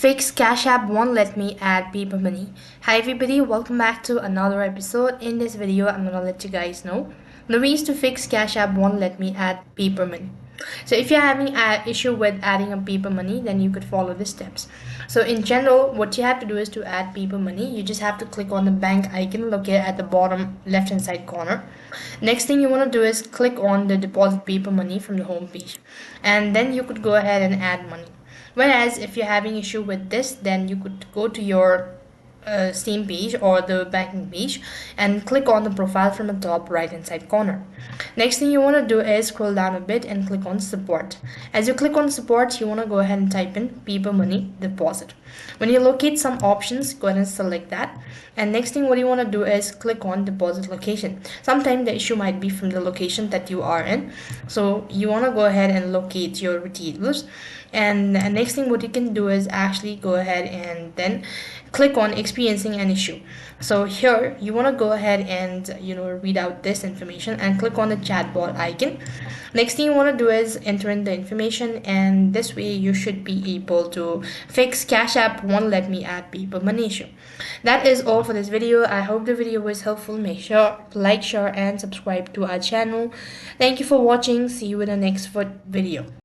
Fix Cash App won't let me add paper money. Hi everybody, welcome back to another episode. In this video, I'm gonna let you guys know the ways to fix Cash App won't let me add paper money. So if you're having an issue with adding a paper money, then you could follow the steps. So in general, what you have to do is to add paper money, you just have to click on the bank icon located at the bottom left hand side corner. Next thing you want to do is click on the deposit paper money from the home page, and then you could go ahead and add money. Whereas if you're having issue with this, then you could go to your Steam page or the banking page and click on the profile from the top right hand side corner. Next thing you want to do is scroll down a bit and click on support. As you click on support, you want to go ahead and type in paper money deposit. When you locate some options, go ahead and select that. And next thing what you want to do is click on deposit location. Sometimes the issue might be from the location that you are in, so you want to go ahead and locate your retailers. And next thing what you can do is actually go ahead and then click on experiencing an issue. So here you want to go ahead and read out this information and click on the chatbot icon. Next thing you want to do is enter in the information, and this way you should be able to fix Cash App won't let me add paper money issue. That is all for this video. I hope the video was helpful. Make sure to like, share and subscribe to our channel. Thank you for watching. See you in the next video.